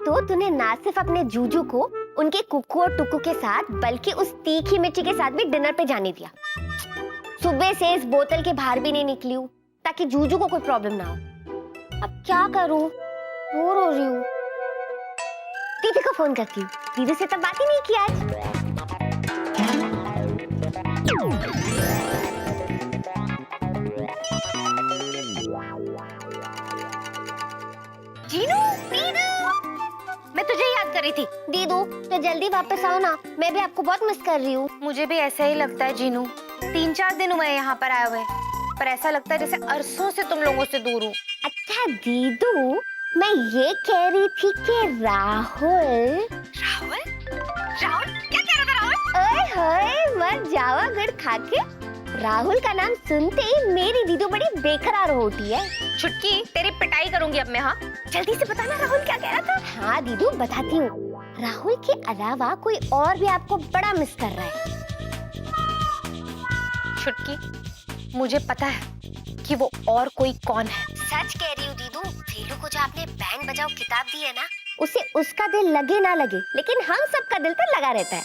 तो तूने ना सिर्फ अपने जूजू को उनके कुकू और टुकू के साथ बल्कि उस तीखी मिर्ची के साथ भी डिनर पे जाने दिया। सुबह से इस बोतल के बाहर भी नहीं निकली हूँ ताकि जूजू को कोई प्रॉब्लम ना हो। अब क्या करूँ, बोर हो रही हूँ। दीदी को फोन करती हूँ, दीदी से तो बात ही नहीं की आज। जीनू, दीदू, मैं तुझे याद कर रही थी। दीदू तो जल्दी वापस आओ ना, मैं भी आपको बहुत मिस कर रही हूँ। मुझे भी ऐसा ही लगता है जीनू। 3-4 दिन हुए यहाँ पर आए हुए, पर ऐसा लगता है जैसे अरसों से तुम लोगों से दूर हूँ। अच्छा दीदू, मैं ये कह रही थी कि राहुल राहुल? राहुल? क्या कह रहा था राहुल? ओए होए, मर जावा गुड़ खा के। राहुल का नाम सुनते ही मेरी दीदू बड़ी बेकरार होती है। छुटकी, तेरी पिटाई करूंगी अब मैं। हाँ, जल्दी से बताना राहुल क्या कह रहा था। हाँ दीदू बताती हूँ। राहुल के अलावा कोई और भी आपको बड़ा मिस कर रहा है। छुटकी, मुझे पता है कि वो और कोई कौन है। सच कह रही हूँ दीदू, फेलू को जो आपने बैंड बजाओ किताब दी है ना, उसे उसका दिल लगे ना लगे, लेकिन हम सबका दिल तो लगा रहता है।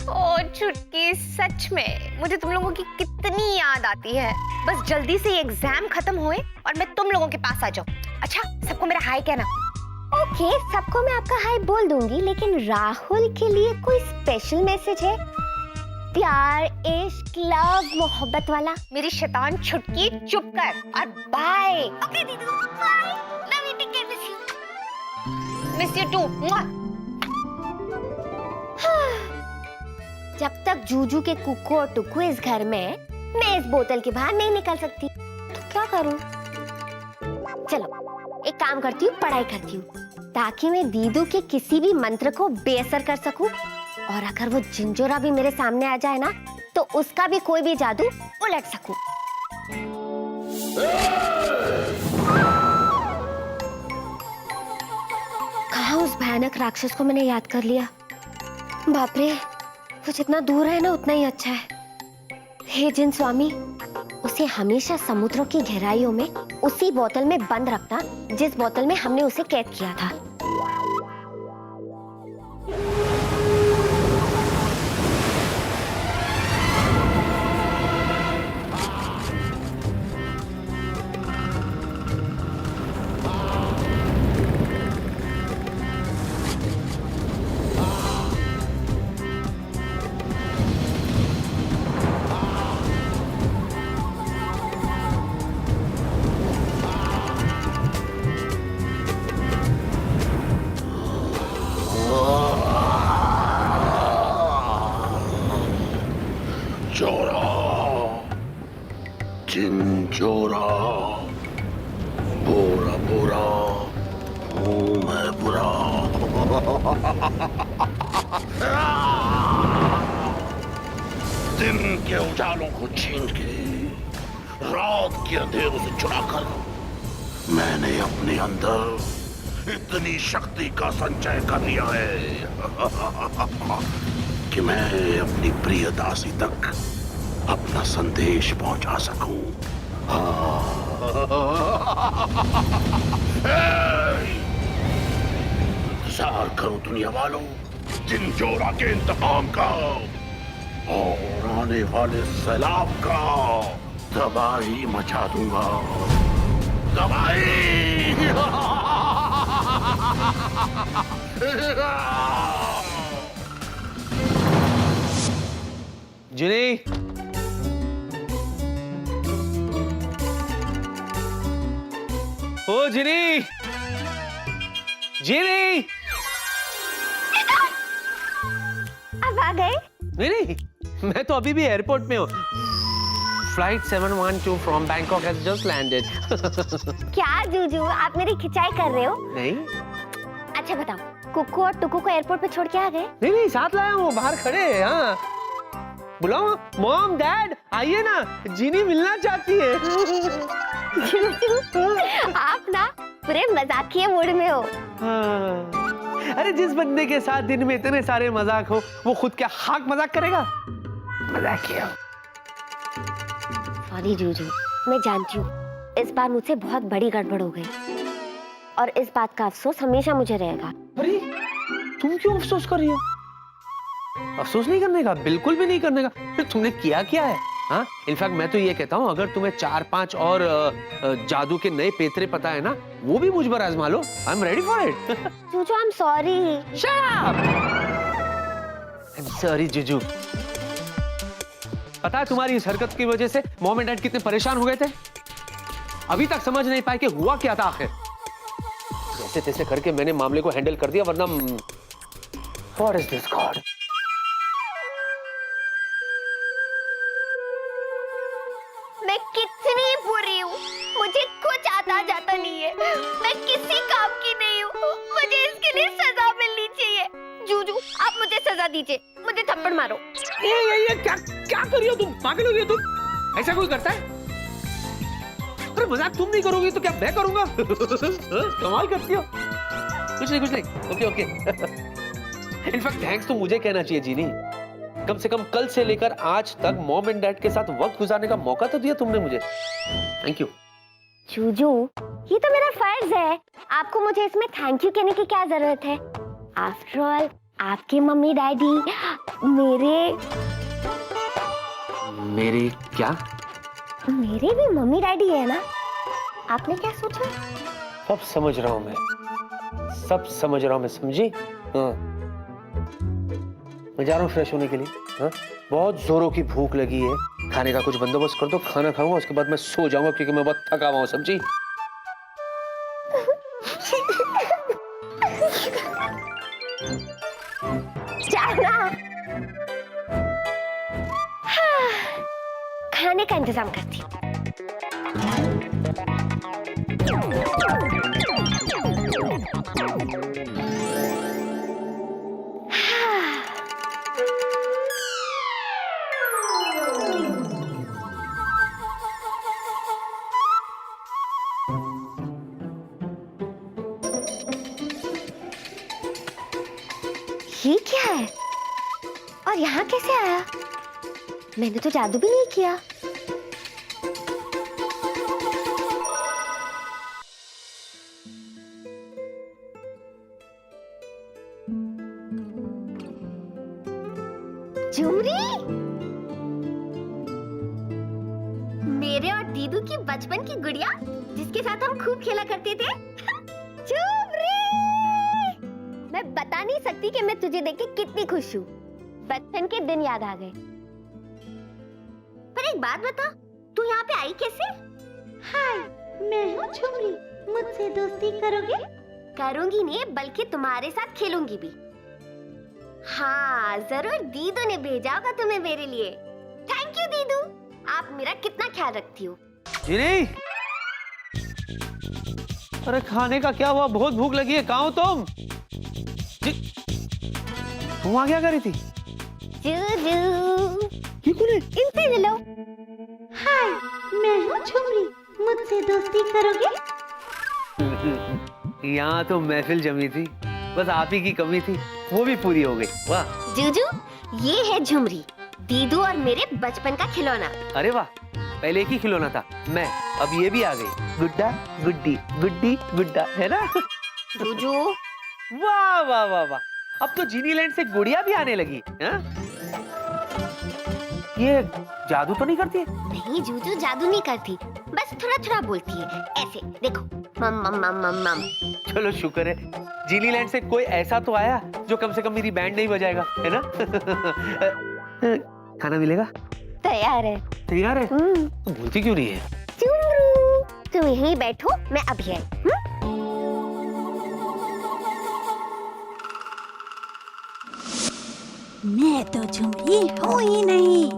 ओ छुटकी, सच में मुझे तुम लोगों की कितनी याद आती है। बस जल्दी से ये एग्जाम खत्म होए और मैं तुम लोगों के पास आ जाऊं। अच्छा, सबको मेरा हाय कहना। ओके, सबको मैं आपका हाय बोल दूंगी, लेकिन राहुल के लिए कोई स्पेशल मैसेज है? प्यार, इश्क, लव, मोहब्बत वाला? मेरी शैतान छुटकी, चुप कर और बाय। ओके दीदू, bye. Love you, take care, miss you too. जब तक जूजू के कुकू और टुकू इस घर में, मैं इस बोतल के बाहर नहीं निकल सकती। तो क्या करूं? चलो एक काम करती हूँ, पढ़ाई करती हूँ ताकि मैं दीदू के किसी भी मंत्र को बेअसर कर सकूं। और अगर वो जिंजोरा भी मेरे सामने आ जाए ना, तो उसका भी कोई भी जादू उलट सकूं। कहाँ उस भयानक राक्षस को मैंने याद कर लिया। बाप रे, वो जितना दूर है ना उतना ही अच्छा है। हे जिन स्वामी, उसे हमेशा समुद्रों की गहराइयों में उसी बोतल में बंद रखना जिस बोतल में हमने उसे कैद किया था। चिंचोरा, बोरा बोरा, हूँ मैं बुरा। दिन के उजालों को छीन के, रात के अंधेरों से चुराकर मैंने अपने अंदर इतनी शक्ति का संचय कर लिया है कि मैं अपनी प्रिय दासी तक अपना संदेश पहुंचा सकूं। इंतजार करो दुनिया वालों, जिंजोरा के इंतकाम का और आने वाले सैलाब का। तबाही मचा दूंगा, तबाही। जिनी, ओ जिनी, जिनी, अब आ गए? नहीं, मैं तो अभी भी एयरपोर्ट में हूँ। Flight 712 from Bangkok has just landed. क्या जूजू, आप मेरी खिंचाई कर रहे हो? नहीं। अच्छा बताओ, कुकू और टुकू को एयरपोर्ट पे छोड़ के आ गए? नहीं, साथ लाया हूँ, बाहर खड़े हैं। हाँ, बुलाओ, मॉम, डैड, आइए ना, जीनी मिलना चाहती है। जूजू, आप ना पूरे मजाकिया मूड में हो। हाँ। अरे जिस बंदे के साथ दिन में इतने सारे मजाक हो, वो खुद क्या खाक मजाक करेगा? मजाक किया। सॉरी जूजू, मैं जानती हूँ इस बार मुझसे बहुत बड़ी गड़बड़ हो गई। और इस बात का अफसोस हमेशा मुझे रहेगा। अरे तुम क्यों अफसोस कर रही हो? अफसोस नहीं करने का, बिल्कुल भी नहीं करने का। फिर तुमने किया क्या है? हाँ, इनफैक्ट मैं तो ये कहता हूँ, अगर तुम्हें 4-5 और जादू के नए पेतरे पता है ना, वो भी मुझ पर आजमा लो। I am ready for it. जूजू, I am sorry. Shut up! I am sorry जुजू। पता है तुम्हारी इस हरकत की वजह से मॉम एंड डैड कितने परेशान हो गए थे? अभी तक समझ नहीं पाए कि हुआ क्या था आखिर। जैसे तैसे करके मैंने मामले को हैंडल कर दिया, वरना व्हाट इज दिस गॉड? मैं कितनी बुरी हूँ, मुझे कुछ आता जाता नहीं है, मैं किसी काम की नहीं हूँ, मुझे इसके लिए सजा मिलनी चाहिए। जूजू, आप मुझे सजा दीजिए, मुझे थप्पड़ मारो। ये क्या कर रही हो तुम? पागल हो गई हो तुम? ऐसा कोई करता है? अरे मजाक तुम नहीं करोगी तो क्या मैं करूंगा? कमाल करती हो। कुछ नहीं। ओके। इनफैक्ट थैंक्स तो मुझे कहना चाहिए जीनी। कम से कम कल से लेकर आज तक मॉम एंड डैड के साथ वक्त गुजारने का मौका तो दिया तुमने मुझे। Thank you. जूजू, ये तो मेरा फर्ज है, आपको मुझे इसमें थैंक यू कहने की क्या जरूरत है? आफ्टर ऑल आपके मम्मी डैडी मेरे क्या? मेरे भी मम्मी डैडी है ना। आपने क्या सोचा? सब समझ रहा हूँ मैं, समझी? हाँ। मैं जा रहा हूँ फ्रेश होने के लिए। हाँ? बहुत जोरों की भूख लगी है, खाने का कुछ बंदोबस्त कर दो, खाना खाऊंगा, उसके बाद मैं सो जाऊंगा क्योंकि मैं बहुत थका हुआ हूँ, समझी? जाना। हाँ, खाने का इंतजाम करती हूँ। ये क्या है और यहाँ कैसे आया? मैंने तो जादू भी नहीं किया। झुमरी, मेरे और दीदू की बचपन की गुड़िया जिसके साथ हम खूब खेला करते थे। झुमरी, मैं बता नहीं सकती कि मैं तुझे देख के कितनी खुश हूँ। बचपन के दिन याद आ गए। पर एक बात बता, तू यहाँ पे आई कैसे? हाय, मैं हूँ झुमरी, मुझसे दोस्ती करोगे? करूंगी नहीं, बल्कि तुम्हारे साथ खेलूंगी भी। हाँ, जरूर दीदू ने भेजा होगा तुम्हें मेरे लिए। थैंक यू दीदू, आप मेरा कितना ख्याल रखती हो। जीनी, अरे खाने का क्या हुआ? बहुत भूख लगी है, कहाँ हो तुम? तुम वहाँ क्या कर रही थी? ये कौन है? इनसे मिलो। हाय, मैं हूँ झुमरी, मुझसे दोस्ती करोगे? यहाँ तो महफिल जमी थी, बस आप ही की कमी थी, वो भी पूरी हो गई। वाह जूजू, ये है झुमरी, दीदू और मेरे बचपन का खिलौना। अरे वाह, पहले एक ही खिलौना था मैं, अब ये भी आ गई। गुड्डा गुड्डी, गुड्डी गुड्डा, है ना? जूजू, वाह वाह वाह वाह, अब तो जीनी लैंड से गुड़िया भी आने लगी। हाँ? ये जादू तो नहीं करती है? नहीं जूजू, जादू नहीं करती, बस थोड़ा थोड़ा बोलती है ऐसे, देखो, मम मम मम मम मम। चलो शुक्र है, जीनी लैंड से कोई ऐसा तो आया जो कम से कम मेरी बैंड नहीं बजाएगा, है ना? खाना मिलेगा? तैयार है। तैयार है? तो बोलती क्यों नहीं है? झुमरू, तुम यहीं बैठो, मैं अभी आई। मैं तो झुमरी हूँ ही नहीं।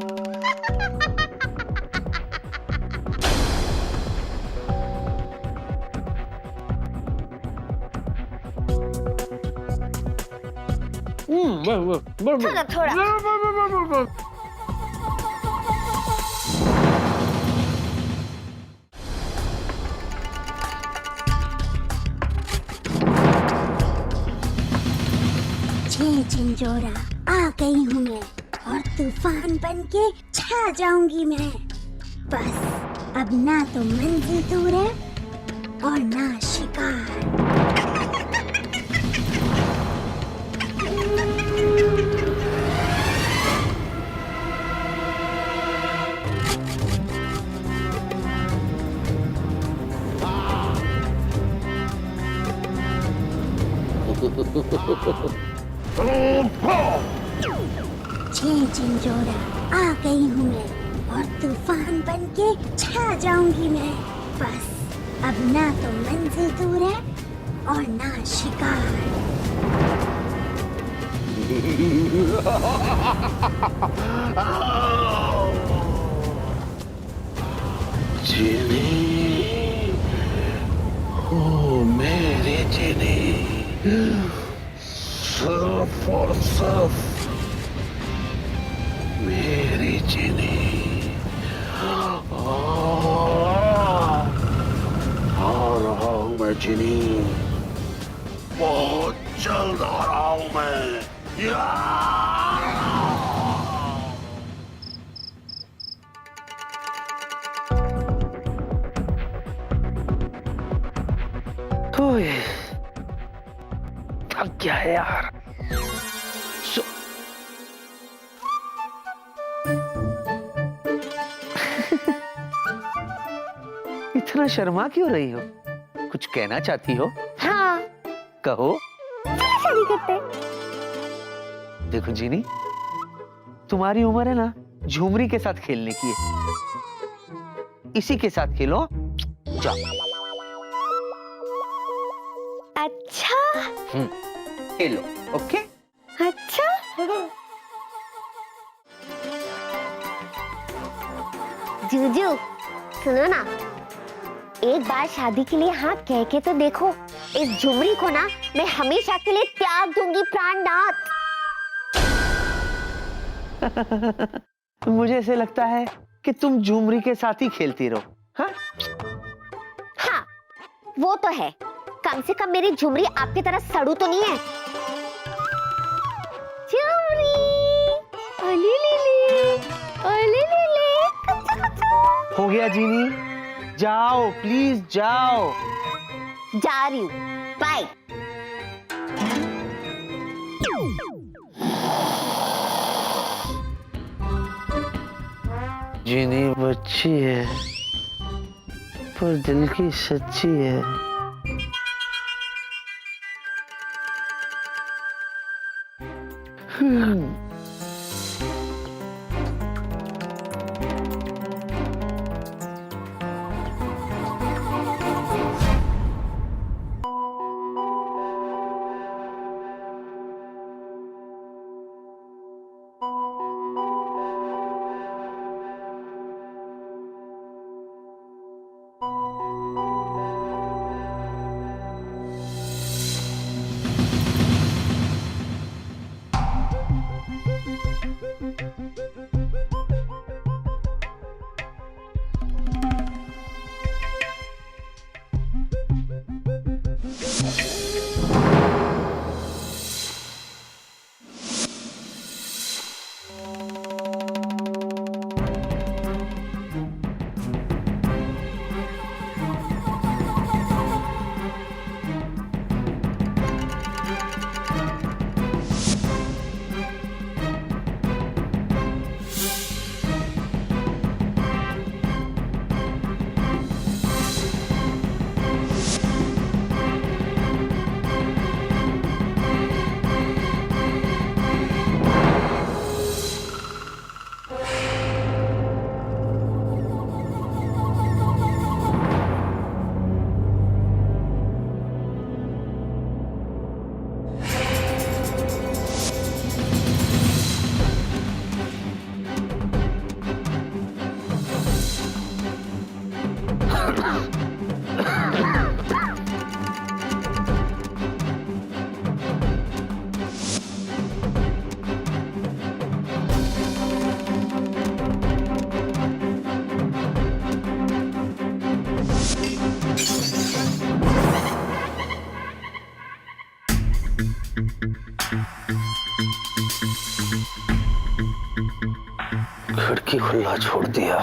थोड़ा थोड़ा। झिंझोरा आ गई हूँ मैं, और तूफान बन के छा जाऊंगी मैं। बस अब ना तो मंजिल दूर है और ना शिकवा। शिकार। चिंचोड़ा, आ गई हूँ मैं और तूफान बन के छा जाऊंगी मैं। बस अब ना तो मंजिल दूर है और ना शिकार। चीनी, ओ मेरी चीनी, सिर्फ और सिर्फ मेरी चीनी। आ रहा हूं मैं चीनी, बहुत जल्द आ रहा हूं मैं। ओए, थक गया है यार। इतना शर्मा क्यों रही हो? कुछ कहना चाहती हो? हाँ, कहो। चलो शादी करते हैं। देखो जीनी, तुम्हारी उम्र है ना झुमरी के साथ खेलने की है, इसी के साथ खेलो। जाओ। अच्छा, खेलो, ओके? अच्छा। जूजू, सुनो ना, एक बार शादी के लिए हाँ कह के तो देखो। इस झुमरी को ना मैं हमेशा के लिए त्याग दूंगी प्राणनाथ। मुझे ऐसे लगता है कि तुम झुमरी के साथ ही खेलती रहो। हाँ? हाँ, वो तो है। कम से कम मेरी झुमरी आपकी तरह सड़ू तो नहीं है। झुमरी, ओले ले ले, ओले ले ले, कच्चा कच्चा। हो गया जीनी, जाओ प्लीज जाओ। जा रही हूँ, बाय। जीनी बच्ची है पर दिल की सच्ची है। खिड़की खुला छोड़ दिया।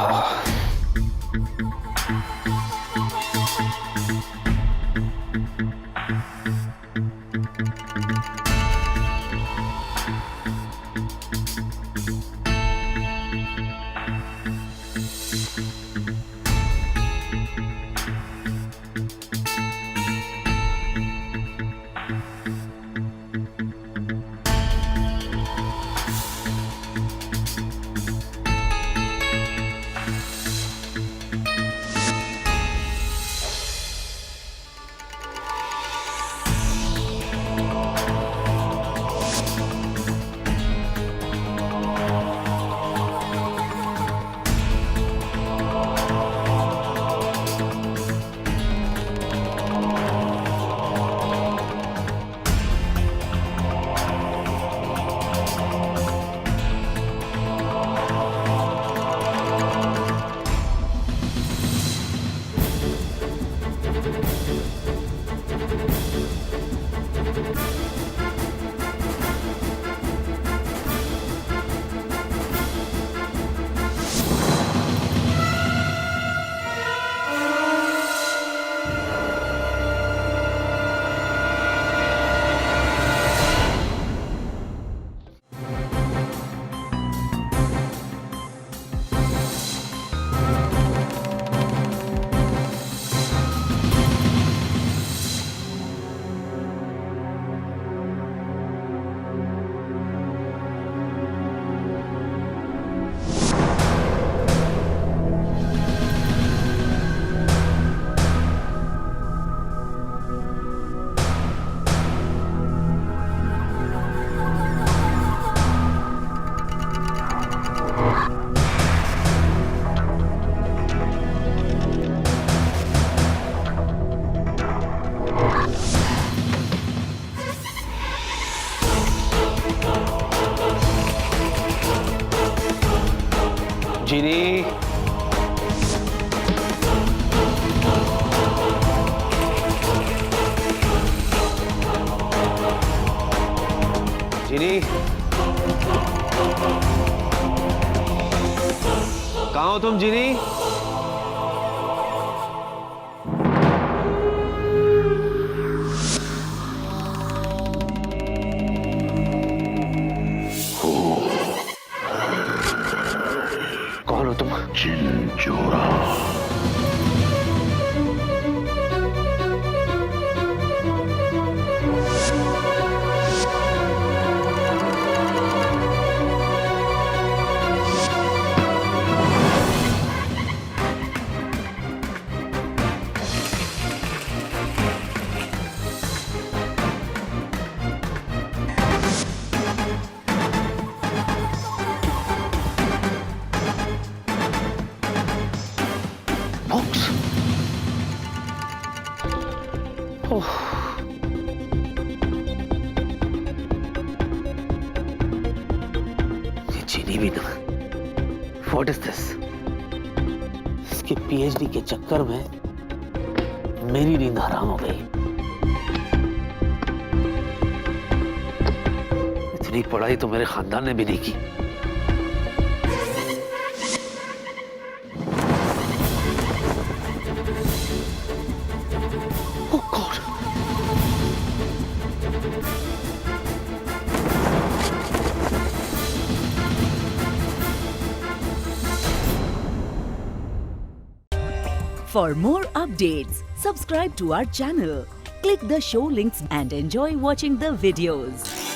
जीनी, कहाँ हो तुम जीनी? कौन हो तुम? चिंचोरा। बॉक्स। ओह, ये चीनी भी ना। What is this? इसके पीएचडी के चक्कर में मेरी नींद हराम हो गई। इतनी पढ़ाई तो मेरे खानदान ने भी नहीं की। Oh God! For more updates, subscribe to our channel, click the show links and enjoy watching the videos.